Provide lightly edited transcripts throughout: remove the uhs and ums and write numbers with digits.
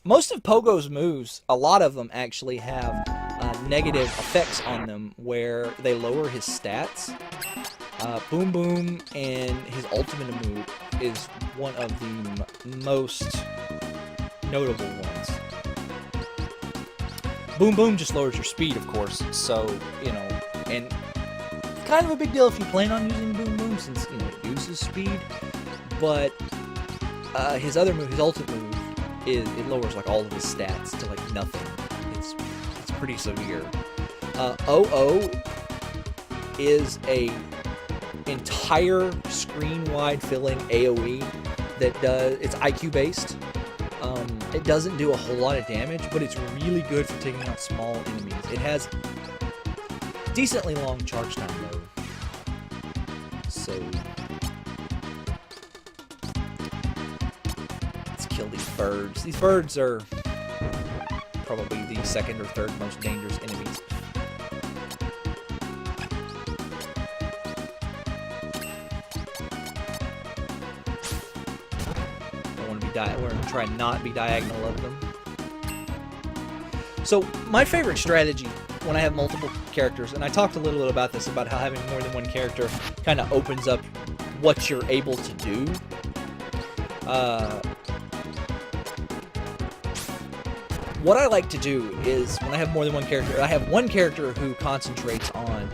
Most of Pogo's moves, a lot of them actually have negative effects on them where they lower his stats. Boom Boom and his ultimate move is one of the most notable ones. Boom Boom just lowers your speed, of course, so, you know, and it's kind of a big deal if you plan on using Boom Boom since, you know, it uses speed, but his other move, his ultimate move, it lowers, like, all of his stats to, like, nothing. It's pretty severe. OO is a entire screen-wide filling AoE that does, it's IQ based. It doesn't do a whole lot of damage, but it's really good for taking out small enemies. It has decently long charge time though. So let's kill these birds. These birds are probably the second or third most dangerous enemies. We're going to try and not be diagonal of them. So my favorite strategy when I have multiple characters, and I talked a little bit about this, about how having more than one character kind of opens up what you're able to do. What I like to do is, when I have more than one character, I have one character who concentrates on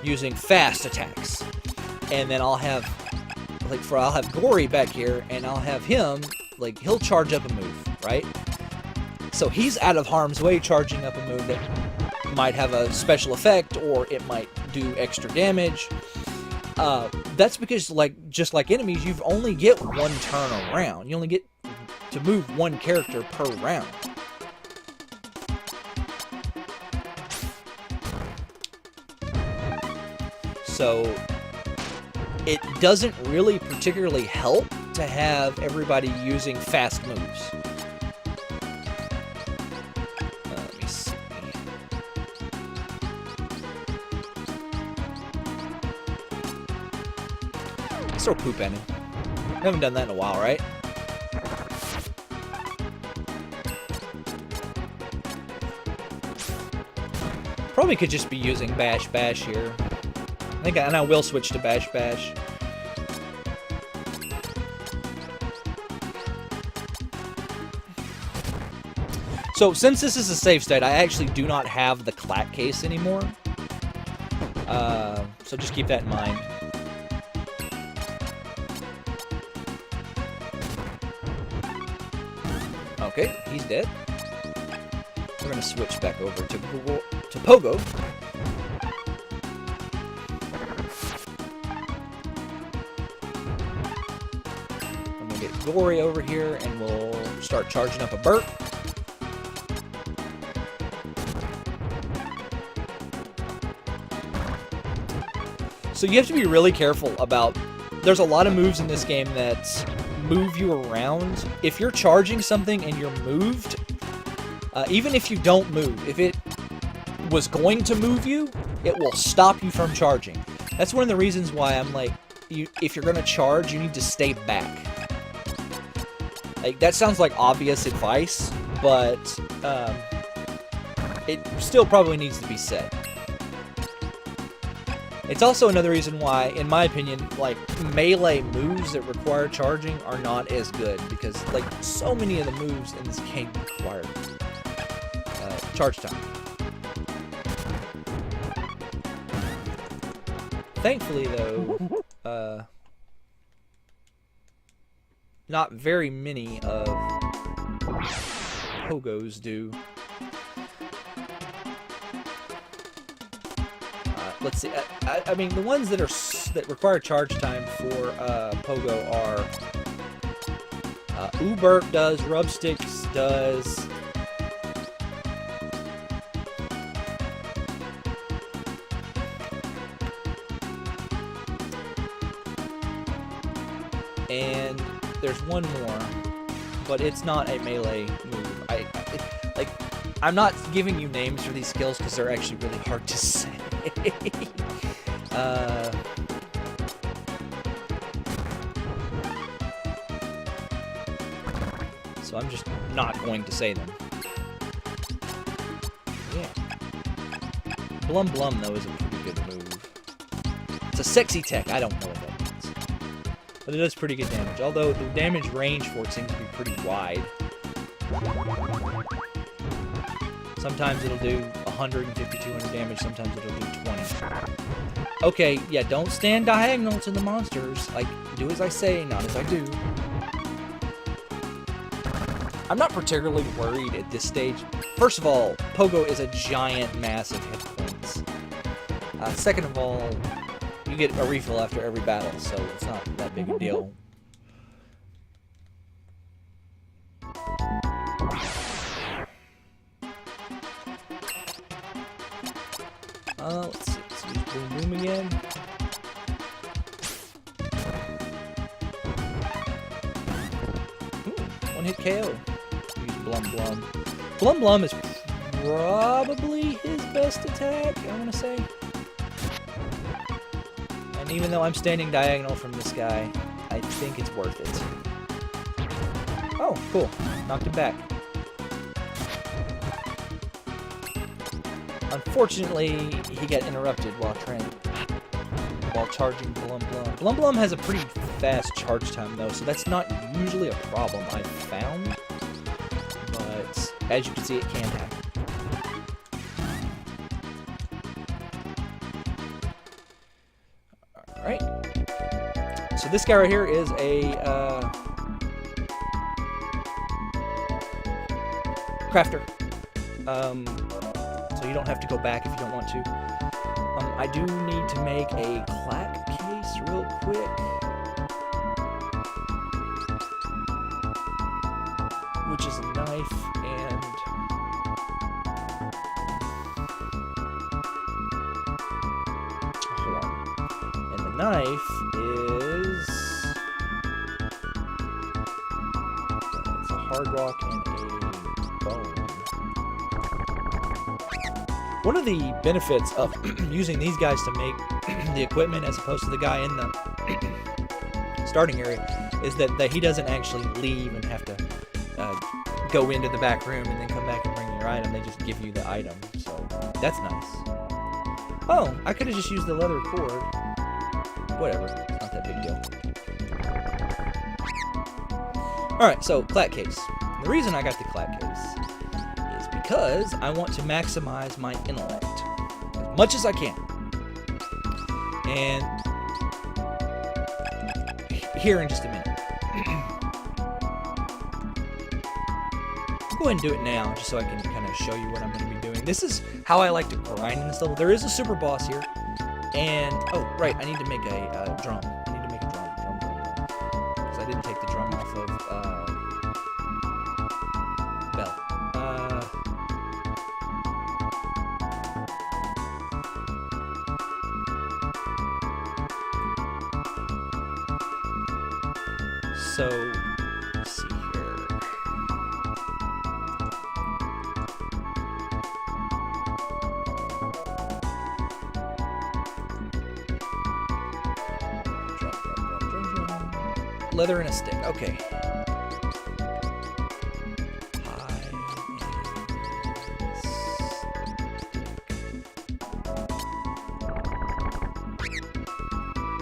using fast attacks. And then I'll have, like, I'll have Gory back here, and I'll have him, like, he'll charge up a move, right? So he's out of harm's way charging up a move that might have a special effect, or it might do extra damage. That's because, like, just like enemies, you only get one turn around. You only get to move one character per round. So it doesn't really particularly help to have everybody using fast moves. Let me see. Let's throw poop at him. I haven't done that in a while, right? Probably could just be using Bash Bash here. And I will switch to Bash Bash. So, since this is a save state, I actually do not have the clack case anymore. So just keep that in mind. Okay, he's dead. We're going to switch back over to Pogo. I'm going to get Gory over here, and we'll start charging up a Burt. So you have to be really careful about... There's a lot of moves in this game that move you around. If you're charging something and you're moved, even if you don't move, if it was going to move you, it will stop you from charging. That's one of the reasons why I'm like, if you're going to charge, you need to stay back. Like, that sounds like obvious advice, but it still probably needs to be said. It's also another reason why, in my opinion, like, melee moves that require charging are not as good, because, like, so many of the moves in this game require charge time. Thankfully, though, not very many of Pogos do. Let's see. I mean, the ones that require charge time for Pogo are Ubert does, Rubsticks does, and there's one more, but it's not a melee move. I'm not giving you names for these skills because they're actually really hard to say. so I'm just not going to say them. Yeah. Blum Blum, though, is a pretty good move. It's a sexy tech. I don't know what that means. But it does pretty good damage, although the damage range for it seems to be pretty wide. Sometimes it'll do 150, 200 damage, sometimes it'll do 20. Okay, yeah, don't stand diagonal to the monsters. Like, do as I say, not as I do. I'm not particularly worried at this stage. First of all, Pogo is a giant, massive hit points. Second of all, you get a refill after every battle, so it's not that big a deal. Let's see. Let's use Boom Boom again. Ooh, one hit KO. Use Blum Blum. Blum Blum is probably his best attack, I want to say. And even though I'm standing diagonal from this guy, I think it's worth it. Oh, cool. Knocked him back. Unfortunately, he got interrupted while charging Blum Blum. Blum Blum has a pretty fast charge time, though, so that's not usually a problem I've found. But as you can see, it can happen. Alright. So this guy right here is a crafter. So you don't have to go back if you don't want to. I do need to make a clack case real quick. Which is a knife and... a horn. And the knife is... it's a hard rock and a bone. One of the benefits of using these guys to make the equipment as opposed to the guy in the starting area is that he doesn't actually leave and have to go into the back room and then come back and bring your item. They just give you the item, so that's nice. Oh, I could have just used the leather cord. Whatever, it's not that big deal. Alright, so clack case. The reason I got the clack case is because I want to maximize my intellect as much as I can. And here in just a minute. Go ahead and do it now, just so I can kind of show you what I'm going to be doing. This is how I like to grind in this level. There is a super boss here, and oh right, I need to make a drum. I need to make a drum, because I didn't take the drum off of Bell. So let's see here. Leather and a stick. Okay.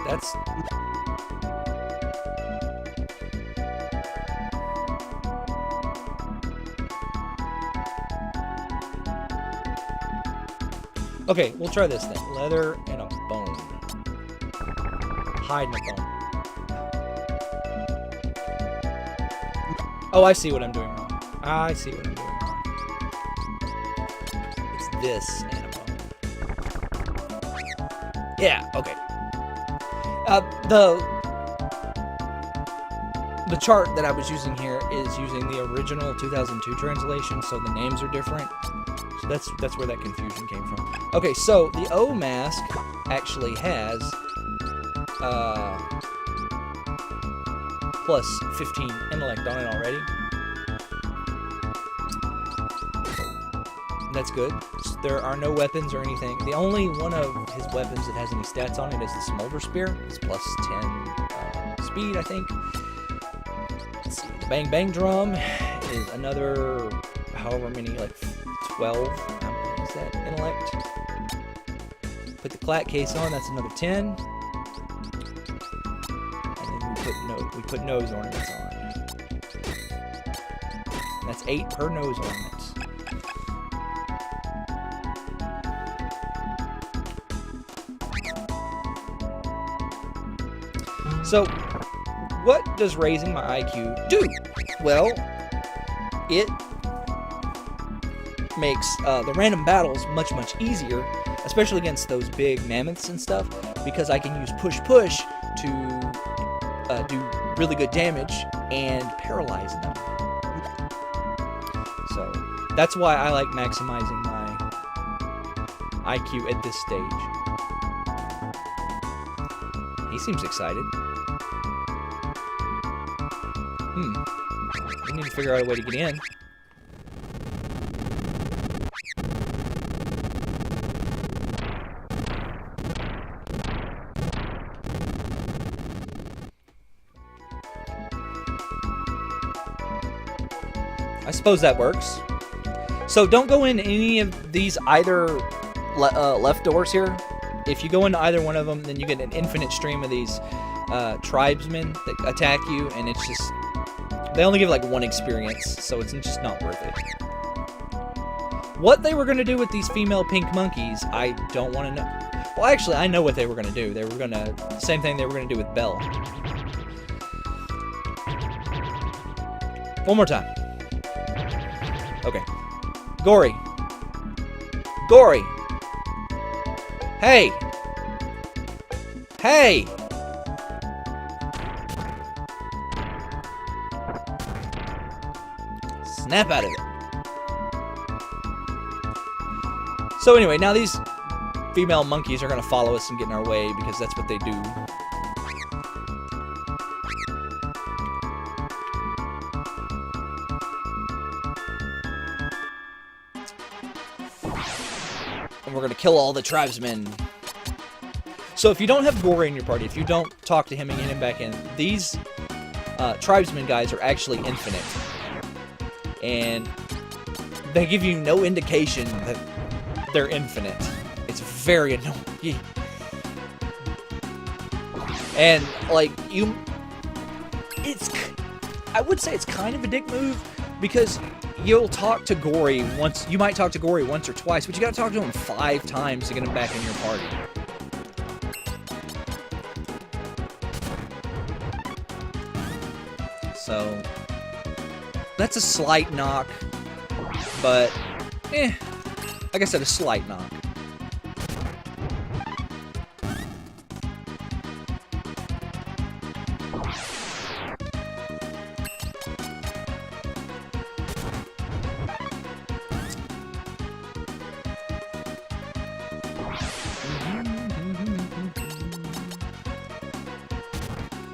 That's... okay, we'll try this then. Leather and a bone. Hide and a bone. Oh, I see what I'm doing wrong. I see what I'm doing wrong. It's this and a bone. Yeah, okay. The chart that I was using here is using the original 2002 translation, so the names are different. So that's where that confusion came from. Okay, so the O mask actually has plus 15 intellect on it already. That's good. There are no weapons or anything. The only one of his weapons that has any stats on it is the Smolder Spear. It's plus 10 speed, I think. Let's see. The Bang Bang Drum is another, however many, like 12. How many is that? Intellect. Put the clat case on. That's another 10. And then we put nose ornaments on. That's 8 per nose ornaments. So, what does raising my IQ do? Well, it makes the random battles much, much easier, especially against those big mammoths and stuff, because I can use push to do really good damage and paralyze them. So, that's why I like maximizing my IQ at this stage. He seems excited. We need to figure out a way to get in. I suppose that works. So don't go in any of these either left doors here. If you go into either one of them, then you get an infinite stream of these tribesmen that attack you, and it's just... They only give like 1 experience, so it's just not worth it. What they were going to do with these female pink monkeys, I don't want to know. Well, actually, I know what they were going to do. They were going to... Same thing they were going to do with Belle. One more time. Okay. Gory. Gory! Hey! Hey! Snap out of it. So anyway, now these female monkeys are going to follow us and get in our way because that's what they do. And we're going to kill all the tribesmen. So if you don't have Gory in your party, if you don't talk to him and get him back in, these tribesmen guys are actually infinite. And they give you no indication that they're infinite. It's very annoying. And, like, I would say it's kind of a dick move, because you'll talk to Gory once, you might talk to Gory once or twice, but you gotta talk to him 5 times to get him back in your party. So, that's a slight knock, but, like I said, a slight knock.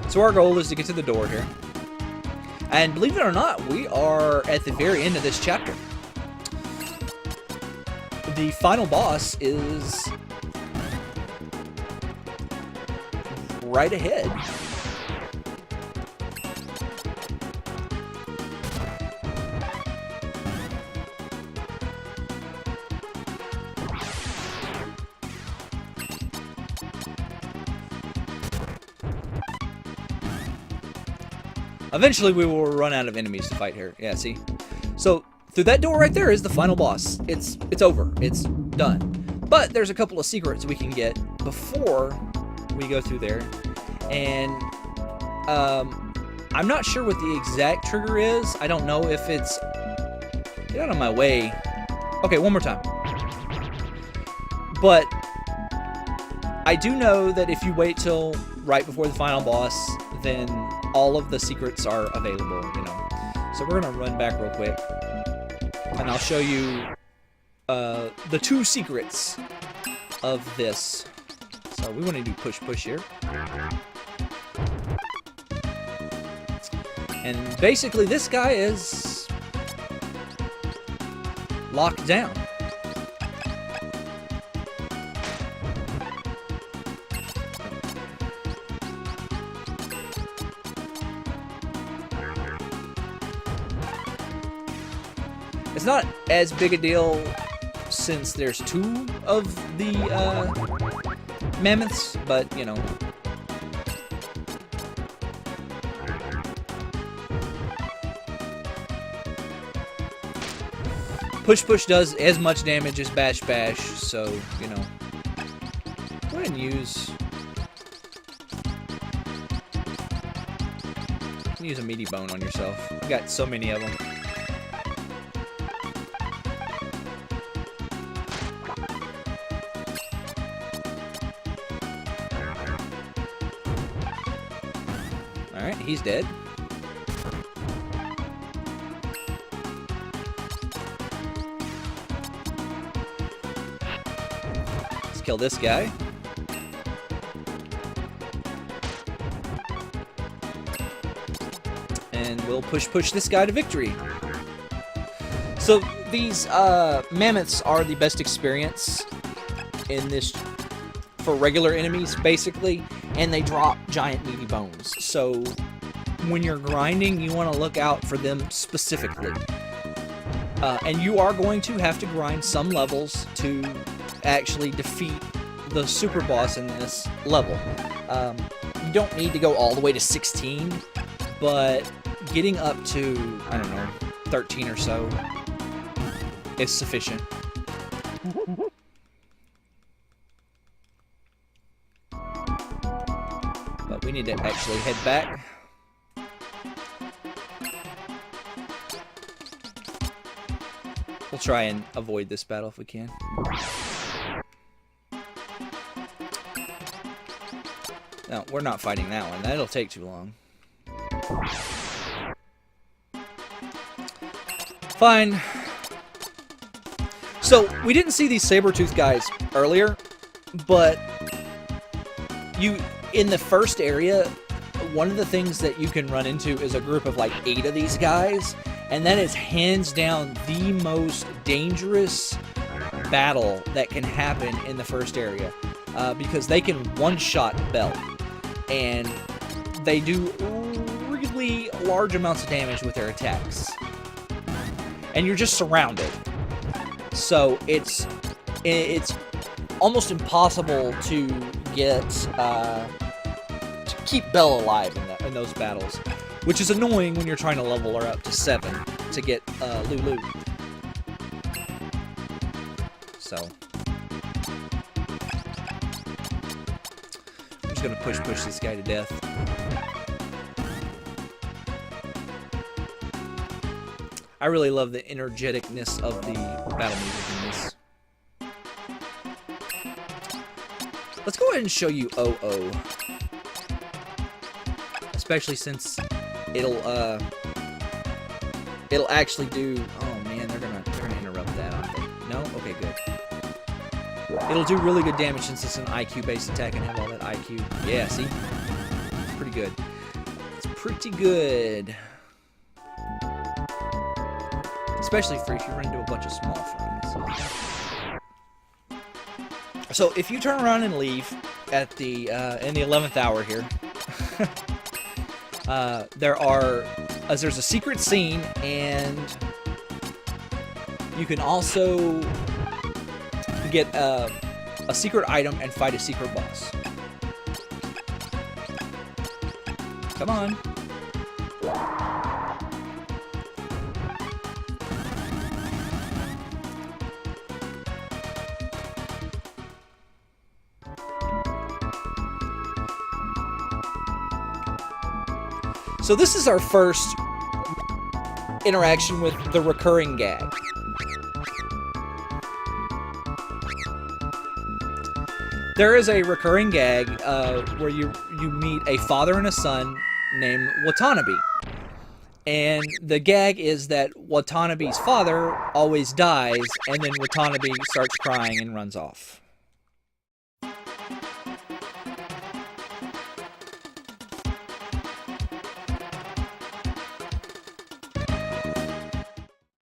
So our goal is to get to the door here. And believe it or not, we are at the very end of this chapter. The final boss is right ahead. Eventually, we will run out of enemies to fight here. Yeah, see? So, through that door right there is the final boss. It's over. It's done. But there's a couple of secrets we can get before we go through there. And, I'm not sure what the exact trigger is. I don't know if it's... Get out of my way. Okay, one more time. But, I do know that if you wait till right before the final boss, then all of the secrets are available, you know. So we're gonna run back real quick, and I'll show you the 2 secrets of this. So we want to do push here, and basically this guy is locked down. It's not as big a deal since there's 2 of the mammoths, but, you know. Push does as much damage as bash, so, you know. Go ahead and use a meaty bone on yourself. You got so many of them. Alright, he's dead. Let's kill this guy. And we'll push this guy to victory. So these mammoths are the best experience in this for regular enemies, basically, and they drop giant meaty bones. So when you're grinding, you want to look out for them specifically. And you are going to have to grind some levels to actually defeat the super boss in this level. You don't need to go all the way to 16, but getting up to, I don't know, 13 or so is sufficient. But we need to actually head back. We'll try and avoid this battle if we can. No, we're not fighting that one. That'll take too long. Fine. So, we didn't see these saber-tooth guys earlier, but in the first area, one of the things that you can run into is a group of like 8 of these guys, and that is hands down the most dangerous battle that can happen in the first area, because they can one-shot Bell, and they do really large amounts of damage with their attacks. And you're just surrounded. So it's almost impossible to get to keep Belle alive in those battles, which is annoying when you're trying to level her up to 7 to get Lulu. So I'm just gonna push this guy to death. I really love the energeticness of the battle music in this. Let's go ahead and show you OO. Especially since it'll actually do. Oh man, they're gonna interrupt that, aren't they? No? Okay, good. It'll do really good damage since it's an IQ based attack and have all that IQ. Yeah, see? It's pretty good. It's pretty good. Especially if you run into a bunch of small friends. So if you turn around and leave at the in the 11th hour here, there's a secret scene, and you can also get a secret item and fight a secret boss. Come on. So this is our first interaction with the recurring gag. There is a recurring gag where you meet a father and a son named Watanabe. And the gag is that Watanabe's father always dies, and then Watanabe starts crying and runs off.